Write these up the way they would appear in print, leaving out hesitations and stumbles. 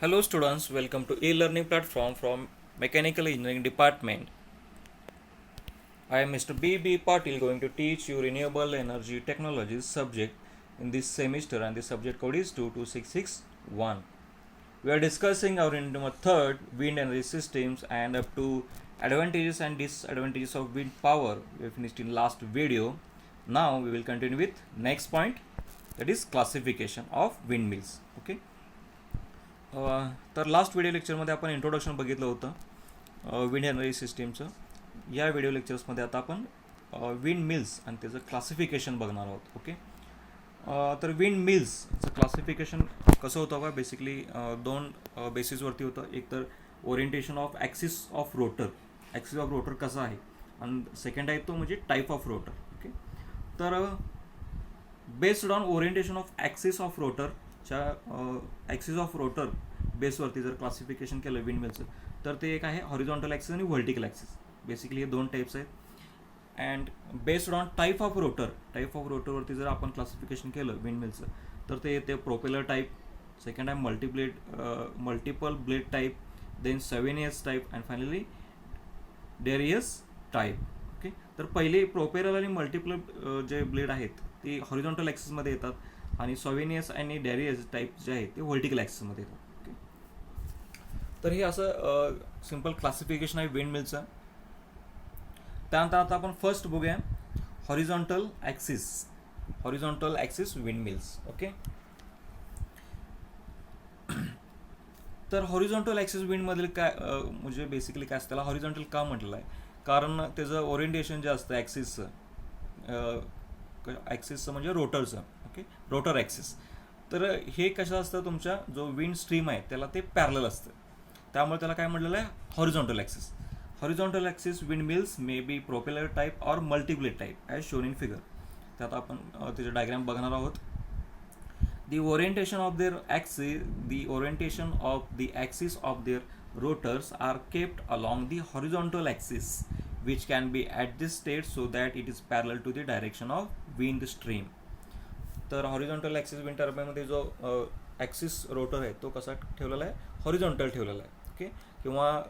Hello students, welcome to e-learning platform from Mechanical Engineering Department. I am Mr. B. Patil going to teach you renewable energy technologies subject in this semester and the subject code is 22661. We are discussing our third wind energy systems and up to advantages and disadvantages of wind power. We have finished in last video. Now we will continue with next point, that is classification of windmills. Okay. तर last video लेक्चरमध्ये आपण introduction बघितलं होतं wind energy सिस्टीमचं. या video लेक्चर्समध्ये आता आपण wind mills आणि त्याचं क्लासिफिकेशन बघणार आहोत. ओके. तर विंड मिल्सचं क्लासिफिकेशन कसं होतं बघा, बेसिकली दोन बेसिसवरती होतं. एक तर orientation of axis of rotor कसा आहे, आणि सेकंड आहे तो म्हणजे टाईप ऑफ रोटर. ओके. तर based on orientation of axis of रोटरच्या ॲक्सिस ऑफ रोटर बेसवरती जर क्लासिफिकेशन केलं विंडमिलचं, तर ते एक आहे हॉरिझॉन्टल ॲक्सिस आणि व्हर्टिकल ॲक्सिस. बेसिकली हे दोन टाईप्स आहेत. And based on type of रोटरवरती जर आपण क्लासिफिकेशन केलं विंडमिलचं, तर ते येते प्रोपेलर टाईप, सेकंड आहे multiple blade type, then Savonius type and finally Darrieus type. Okay. तर पहिले प्रोपेलर आणि मल्टिपल जे ब्लेड आहेत ते हॉरिझॉन्टल ॲक्सिसमध्ये येतात आणि सॉव्हेनियस आणि डेरियस टाईप जे आहेत ते व्हर्टिकल ॲक्सिसमध्ये येतात. ओके. तर हे असं सिम्पल क्लासिफिकेशन आहे विंडमिलचं. त्यानंतर आता आपण फर्स्ट बघूया हॉरिझॉन्टल ॲक्सिस विंडमिल्स. ओके. तर हॉरिझॉन्टल ॲक्सिस विंडमधील काय म्हणजे बेसिकली काय असतं, त्याला हॉरिझॉन्टल का म्हटलेलं आहे, कारण त्याचं ओरिएंटेशन जे असतं ॲक्सिसचं म्हणजे रोटरचं. ओके. Rotor axis. तर हे कसं असतं, तुमच्या जो विंड स्ट्रीम आहे त्याला ते पॅरलल असतं, त्यामुळे त्याला काय म्हटलेलं आहे, horizontal axis. Horizontal axis windmills may be propeller type or multiblade type as shown in figure. त्यात आपण त्याचे डायग्राम बघणार आहोत. The orientation of the axis of their rotors are kept along the horizontal axis, which can be adjusted so that it is parallel to the direction of wind stream. तर horizontal axis wind टर्बाईनमध्ये जो axis rotor आहे तो कसा ठेवलेला आहे, horizontal ठेवलेला आहे. Okay. किंवा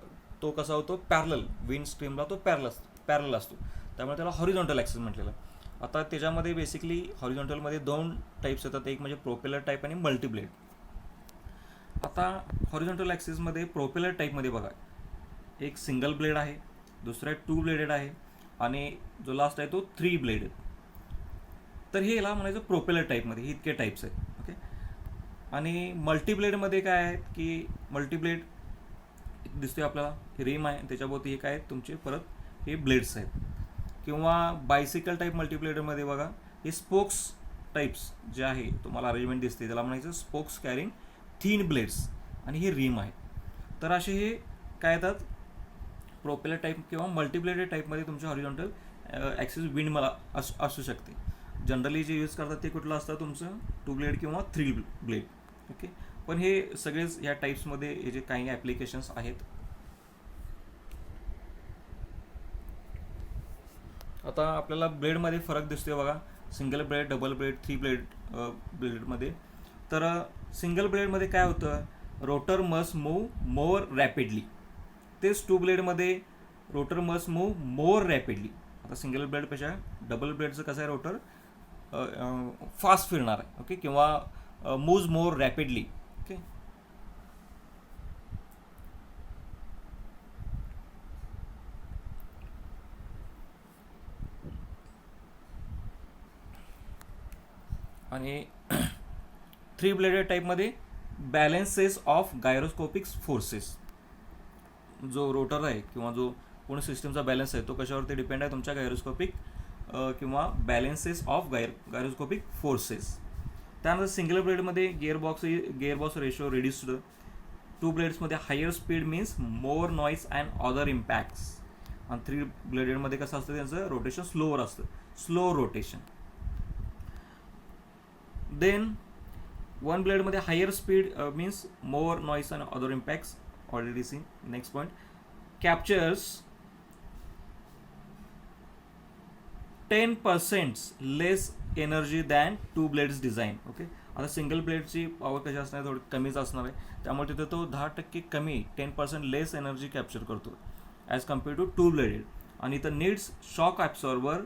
तो कसा होतो, पॅरलल, विंड स्ट्रीमला तो पॅरलल असतो, त्यामुळे त्याला हॉरिझॉन्टल ॲक्सिस म्हटलेलं आहे. आता त्याच्यामध्ये बेसिकली हॉरिझॉन्टलमध्ये दोन टाईप्स येतात, एक म्हणजे प्रोपेलर टाईप आणि मल्टीब्लेड. आता हॉरिझॉन्टल ॲक्सिसमध्ये प्रोपेलर टाईपमध्ये बघा, एक सिंगल ब्लेड आहे, दुसरा 2 ब्लेडेड आहे आणि जो लास्ट आहे तो 3 ब्लेडेड. तर हे याला म्हणायचं प्रोपेलर टाईपमध्ये. हे इतके टाईप्स आहेत. ओके. आणि मल्टीब्लेडमध्ये काय आहेत की मल्टीब्लेड दिसतोय आपल्याला, हे रिम आहे, त्याच्याभोवती हे काय आहेत तुमचे परत हे ब्लेड्स आहेत. किंवा बायसिकल टाईप मल्टीप्लेडरमध्ये बघा, हे स्पोक्स टाईप्स जे आहे तुम्हाला अरेंजमेंट दिसते, त्याला म्हणायचं स्पोक्स कॅरिंग थिन ब्लेड्स, आणि हे रिम आहे. तर असे हे काय येतात, प्रोपेलर टाईप किंवा मल्टीब्लेडेड टाईपमध्ये तुमचे हॉरिझॉन्टल ॲक्सिस विंड मला असू शकते. जनरली जे यूज करतात ते कुठलं असतं, तुमचं 2 ब्लेड किंवा 3 ब्लेड. ओके. पण हे सगळेच या टाईप्समध्ये हे जे काही ॲप्लिकेशन्स आहेत. आता आपल्याला ब्लेडमध्ये फरक दिसतोय बघा, सिंगल ब्लेड, डबल ब्लेड, 3 ब्लेडमध्ये. तर सिंगल ब्लेडमध्ये काय होतं, रोटर मस्ट मूव्ह मोर रॅपिडली. तेच 2 ब्लेडमध्ये रोटर मस्ट मूव्ह मोर रॅपिडली. आता सिंगल ब्लेडपेक्षा डबल ब्लेडचं कसं आहे, रोटर फास्ट फिरणार आहे. ओके. किंवा मूव्ज मोर रॅपिडली. ओके. आणि 3 ब्लेडेड टाईपमध्ये बॅलेन्सेस ऑफ गायरोस्कोपिक फोर्सेस. जो रोटर आहे किंवा जो पूर्ण सिस्टमचा बॅलन्स आहे तो कशावरती डिपेंड आहे, तुमच्या गायरोस्कोपिक किंवा बॅलेन्सेस ऑफ गायरोस्कोपिक फोर्सेस. त्यानंतर सिंगल ब्लेडमध्ये गिअरबॉक्स रेशो रिड्यूस्ड. 2 ब्लेड्समध्ये higher speed means more noise and other impacts. आणि 3 ब्लेडेडमध्ये कसं असतं, त्यांचं रोटेशन स्लोवर असतं, स्लो रोटेशन. देन 1 ब्लेडमध्ये higher speed means more noise and other impacts, already seen. Next point, captures 10% less energy than 2 blades design. Okay. आता single ब्लेडची power कशी असणार थोडी कमीच असणार आहे, त्यामुळे तिथे तो 10% कमी 10% लेस एनर्जी कॅप्चर करतो as compare to two bladed. आणि इथं needs shock absorber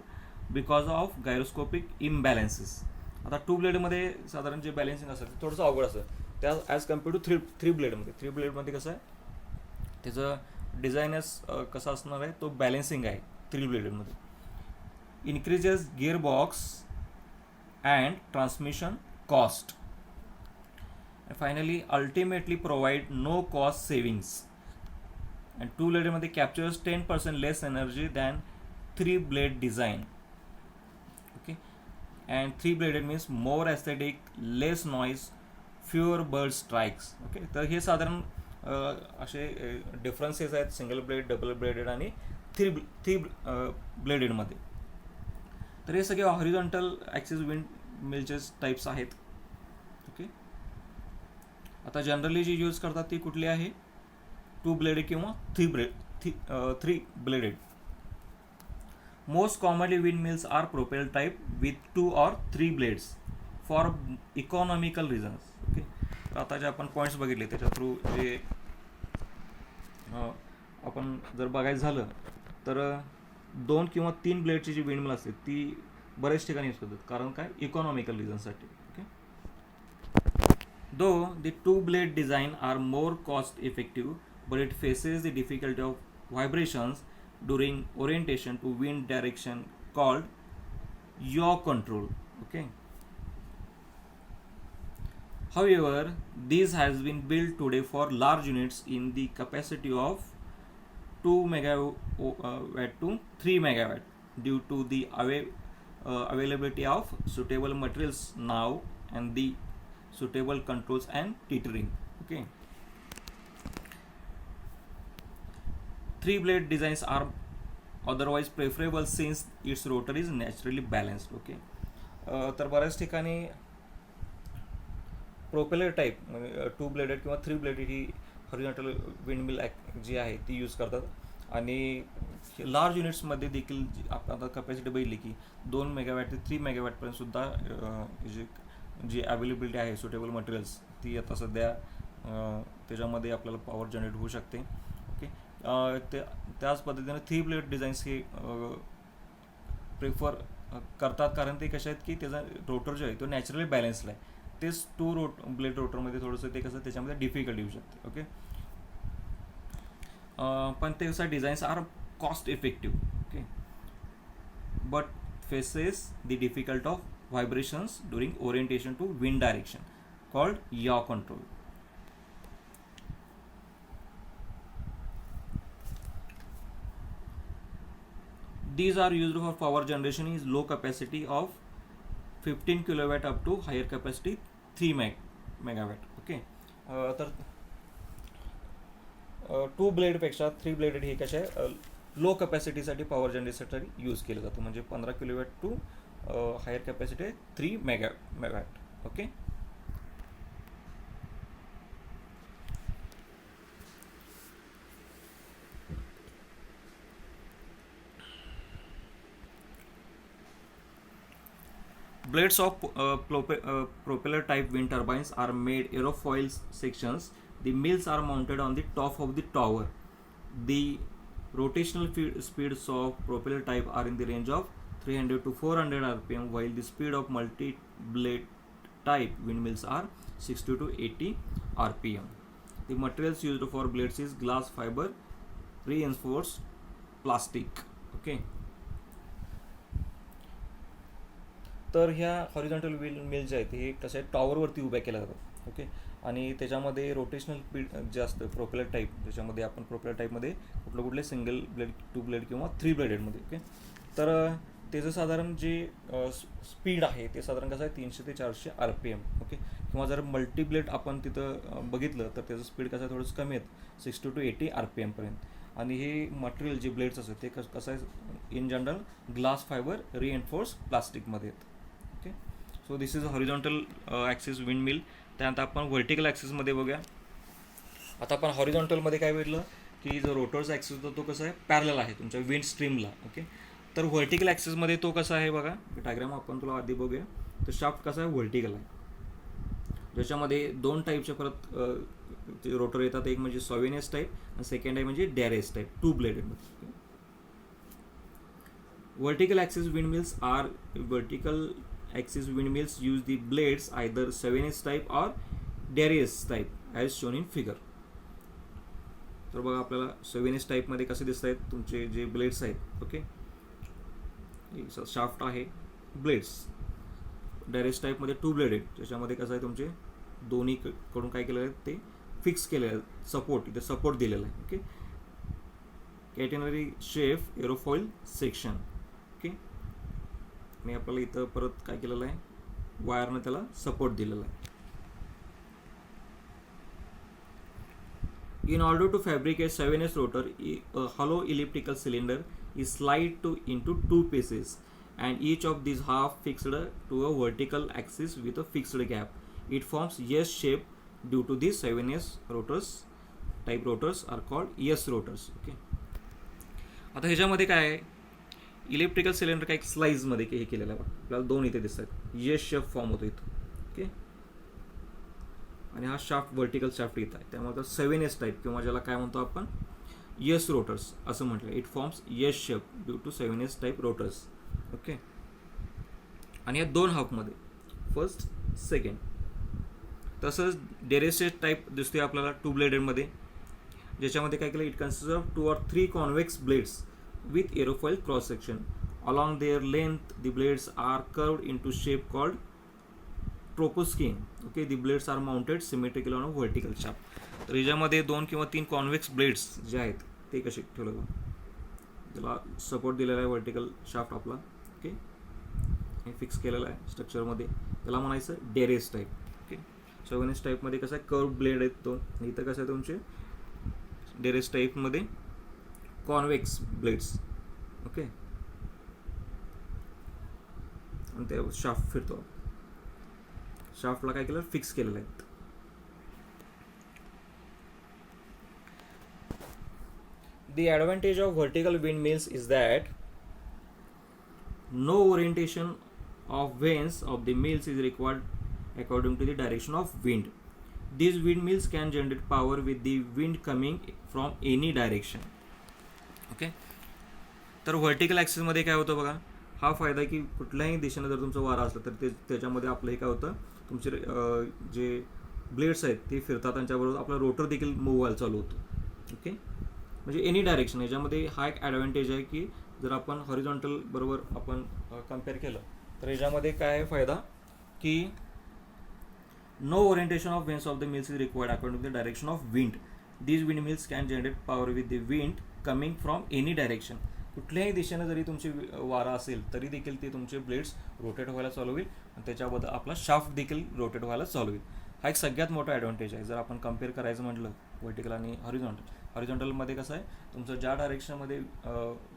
because of gyroscopic imbalances. आता टू ब्लेडमध्ये साधारण जे बॅलेन्सिंग असतं ते थोडंसं अवघड असतं त्या ॲज कम्पेअर टू थ्री ब्लेडमध्ये. थ्री ब्लेडमध्ये कसं आहे त्याचं डिझाईनच कसं असणार आहे, तो बॅलेन्सिंग आहे थ्री ब्लेडमध्ये. Increases gear box and transmission cost. Finally ultimately provide no cost savings. And two ब्लेडमध्ये captures 10% less energy than three blade design. Okay. And three bladed means more aesthetic, less noise, fewer bird strikes. Okay. तर हे साधारण असे differences आहेत single blade, double bladed आणि three ब्लेडेडमध्ये. तर हे सगळे हॉरिझॉन्टल ॲक्सिस विंड मिलचे टाईप्स आहेत. ओके. आता जनरली जी यूज करतात ती कुठली आहे, टू ब्लेडेड किंवा three bladed. Most commonly wind mills are propel type with 2 or 3 blades for economical reasons. Okay. तर आता जे आपण पॉईंट्स बघितले त्याच्या थ्रू जे आपण जर बघायचं झालं तर 2 किंवा 3 ब्लेडची जी विंडमिल असते ती बरेच ठिकाणी यूज करतात, कारण काय, इकॉनॉमिकल रिझनसाठी. Okay. Though the two blade design are more cost effective but it faces the difficulty of vibrations during orientation to wind direction called yaw control. Okay. However, this has been built today for large units in the capacity of 2 megawatt to 3 megawatt due to the availability of suitable materials now and the suitable controls and tethering. Okay. Three blade designs are otherwise preferable since its rotor is naturally balanced. Okay. तर बऱ्याच ठिकाणी propeller type म्हणजे to bladed किंवा three blooded ही horizontal windmill जी आहे ती use करतात. आणि large युनिट्समध्ये देखील आपण आता कपॅसिटी बघितली की 2 मेगावॅट ते 3 मेगावॅटपर्यंत सुद्धा जी अवेलेबिलिटी आहे सुटेबल मटेरियल्स ती आता सध्या त्याच्यामध्ये आपल्याला पॉवर जनरेट होऊ शकते. ओके. त्याच पद्धतीने थ्री ब्लेड डिझाईन्स हे प्रिफर करतात, कारण ते कसे आहेत की त्याचा रोटर जो आहे तो नॅचरली बॅलन्सला आहे. तेच टू ब्लेड रोटरमध्ये थोडंसं ते कसं त्याच्यामध्ये डिफिकल्ट येऊ शकते. ओके. पण ते कसं designs are cost effective. Okay. But faces the difficult of vibrations during orientation to wind direction called yaw control. These are used for power generation is low capacity of 15 kilowatt up to higher capacity 3 megawatt. Okay. तर two ब्लेडपेक्षा three bladed हे कशा आहे low कॅपॅसिटीसाठी power जनरेशनसाठी use केलं जातं, म्हणजे 15 kilowatt to higher capacity 3 megawatt. Okay. Blades of propeller type wind turbines are made aerofoil sections. The mills are mounted on the top of the tower. The rotational speeds of propeller type are in the range of 300 to 400 rpm, while the speed of multi-blade type windmills are 60 to 80 rpm. The materials used for blades is glass fiber, reinforced plastic. Okay. तर ह्या horizontal mill जे आहेत हे कशा आहेत टॉवरवरती उभ्या केल्या जातात. ओके. आणि त्याच्यामध्ये रोटेशनल स्पीड जे असतं प्रोपेलर टाईप, त्याच्यामध्ये आपण प्रोपेलर टाईपमध्ये कुठले सिंगल ब्लेड, टू ब्लेड किंवा थ्री ब्लेडेडमध्ये. ओके. तर त्याचं साधारण जे स्पीड आहे ते साधारण कसं आहे 300 ते 400 RPM. ओके. किंवा जर मल्टी ब्लेड आपण तिथं बघितलं तर त्याचं स्पीड कसं आहे थोडंसं कमी आहेत 60 to 80 RPM पर्यंत. आणि हे मटेरियल जे ब्लेड्स असतात ते कसं आहे इन जनरल ग्लास फायबर रिएन्फोर्स प्लास्टिकमध्ये आहेत. Okay. So this is horizontal axis windmill. त्यानंतर आपण व्हर्टिकल ॲक्सिसमध्ये बघूया. आता आपण हॉरिझॉन्टलमध्ये काय बघितलं की जो रोटरचा ॲक्सिस होतो तो कसा आहे पॅरलल आहे तुमच्या विंड स्ट्रीमला. ओके. तर व्हर्टिकल ॲक्सिसमध्ये तो कसा आहे बघा डायग्राम आपण तुला आधी बघूया. तर शाफ्ट कसा आहे व्हर्टिकल आहे. ज्याच्यामध्ये दोन टाईपचे परत रोटर येतात. एक म्हणजे सॉवेनियस टाईप आणि सेकंड आहे म्हणजे Darrieus type, two bladed. Vertical axis windmills are vertical axis windmills use the blades either Savinus type or Darius type as shown in figure. तर बघा आपल्याला Savinus टाईप मध्ये कसे दिसत आहेत तुमचे जे ब्लेड्स आहेत. ओके, शाफ्ट आहे, ब्लेड्स. Darius टाईप मध्ये टू ब्लेडेड, ज्याच्यामध्ये कसं आहे तुमचे दोन्ही कडून काय केलेलं आहे ते फिक्स केलेलं आहे, सपोर्ट, इथे सपोर्ट दिलेला आहे. Okay, catenary chef aerofoil section. Okay, आणि आपल्याला इथं परत काय केलेलं आहे, वायरनं त्याला सपोर्ट दिलेला आहे. In order to fabricate Savinus rotor, a hollow elliptical cylinder is sliced into two pieces, and each of these half fixed to a vertical axis with a fixed gap. It forms S shape due to these Savinus rotors. Type rotors are called S rotors. Okay. आता ह्याच्यामध्ये काय आहे, electrical cylinder काय स्लाइजमध्ये हे केलेलं आहे. आपल्याला दोन इथे दिसतात, S शेप फॉर्म होतो इथं. ओके, आणि हा शाफ्ट व्हर्टिकल शाफ्ट येत आहे, त्यामुळे तर 7S टाईप किंवा ज्याला काय म्हणतो आपण S रोटर्स असं म्हटलं. It forms S shape due to 7S type rotors. Okay, आणि या दोन हाफमध्ये फर्स्ट सेकंड. तसंच डेरेसेस टाईप दिसतोय आपल्याला टू ब्लेडेडमध्ये, ज्याच्यामध्ये काय केलं, it consist of 2 or 3 convex blades with aerofoil cross section. Along their length the blades are curved into shape called troposkien. Okay, the blades are mounted symmetrical on a vertical shaft. तर याच्यामध्ये 2 किंवा 3 convex blades जे आहेत ते कसे ठेवलं, त्याला support दिलेला आहे व्हर्टिकल शाफ्ट आपला. ओके, हे फिक्स केलेलं आहे स्ट्रक्चरमध्ये, त्याला म्हणायचं डेरेस टाईप. ओके, सॉवेनियस टाईपमध्ये कसं आहे कर्व ब्लेड आहेत तो, आणि इथं कसं आहे तुमचे डेरेस टाईपमध्ये कॉन्व्हेक्स ब्लेड्स. ओके, आणि ते शाफ्ट फिरतो, शाफ्टला काय केलं, फिक्स केलेलं आहे. The advantage of vertical windmills is that no orientation of vanes of the mills is required according to the direction of wind. These windmills can generate power with the wind coming from any direction. Okay, तर vertical ॲक्सिसमध्ये काय होतं बघा, हा फायदा की कुठल्याही दिशेने जर तुमचं वारा असलं तर त्याच्यामध्ये आपलं हे काय होतं, तुमचे जे ब्लेड्स आहेत ते फिरतात, त्यांच्याबरोबर आपला रोटर देखील मूव्ह व्हायला चालू होतो. ओके, म्हणजे एनी डायरेक्शन. याच्यामध्ये हा एक ॲडव्हान्टेज आहे की जर आपण हॉरिझॉन्टल बरोबर आपण कम्पेअर केलं तर याच्यामध्ये काय आहे फायदा की no orientation of vanes of the mills is required according to the direction of wind. These wind mills can generate power with the wind coming from any direction. कुठल्याही दिशेने जरी तुमची वारा असेल तरी देखील ते तुमचे ब्लेड्स रोटेट व्हायला चालू होईल, आणि त्याच्याबद्दल आपला शाफ्ट देखील रोटेट व्हायला चालू होईल. हा एक सगळ्यात मोठा ॲडव्हान्टेज आहे जर आपण कम्पेअर करायचं म्हटलं व्हर्टिकल आणि हॉरिझॉन्टल. हॉरिझॉन्टलमध्ये कसं आहे, तुमचं ज्या डायरेक्शनमध्ये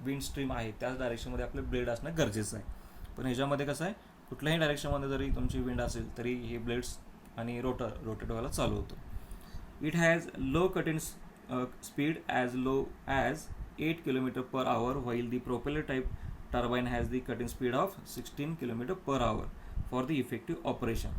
विंड स्ट्रीम आहे त्याच डायरेक्शनमध्ये आपले ब्लेड असणं गरजेचं आहे. पण ह्याच्यामध्ये कसं आहे, कुठल्याही डायरेक्शनमध्ये जरी तुमची विंड असेल तरी हे ब्लेड्स आणि रोटेट व्हायला चालू होतं. It has low cutting speed as low as 8 km/h, while the propeller type turbine has the cutting speed of 16 km/h for the effective operation.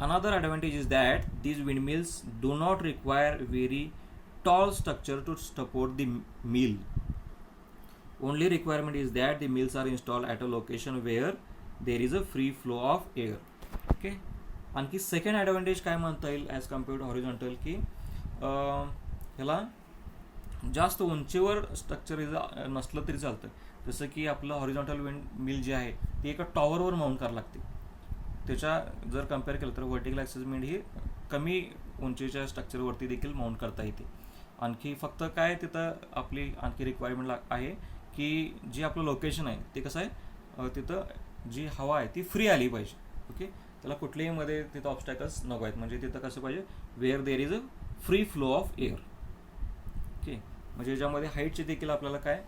Another advantage is that these windmills do not require very tall structure to support the mill. Only requirement is that the mills are installed at a location where there is a free flow of air. Okay, आणखी second advantage काय म्हणता येईल as compared to horizontal की ह्याला जास्त उंचीवर structure नसलं तरी चालतं. जसं की आपलं हॉरिझॉन्टल विंड मिल जे आहे ती एका टॉवरवर माउंट करावं लागते. त्याच्या जर कम्पेअर केलं तर व्हर्टिकल ॲक्सिस विंड ही कमी उंचीच्या स्ट्रक्चरवरती देखील माउंट करता येते. आणखी फक्त काय तिथं आपली आणखी रिक्वायरमेंट आहे की जे आपलं लोकेशन आहे ते कसं आहे, तिथं जी हवा आहे ती फ्री आली पाहिजे. ओके, त्याला कुठल्याही मध्ये तिथं ऑब्स्टॅकल्स नको आहेत, म्हणजे तिथं कसं पाहिजे, where there is a free flow of air. Okay, म्हणजे याच्यामध्ये हाईटची देखील आपल्याला काय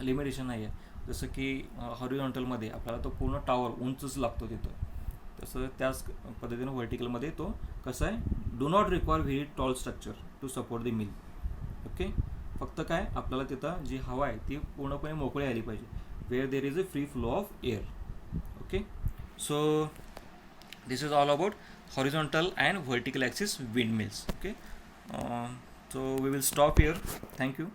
लिमिटेशन नाही आहे. जसं की हॉरिझॉन्टलमध्ये आपल्याला तो पूर्ण टॉवर उंचच लागतो तिथं, तसं त्याच पद्धतीनं व्हर्टिकलमध्ये तो कसं आहे, do not require very tall structure to support the mill. Okay, फक्त काय आपल्याला तिथं जी हवा आहे ती पूर्णपणे मोकळी आली पाहिजे, where there is a free flow of air. Okay, so this is all about horizontal and vertical axis windmills. Okay, so we will stop here. Thank you.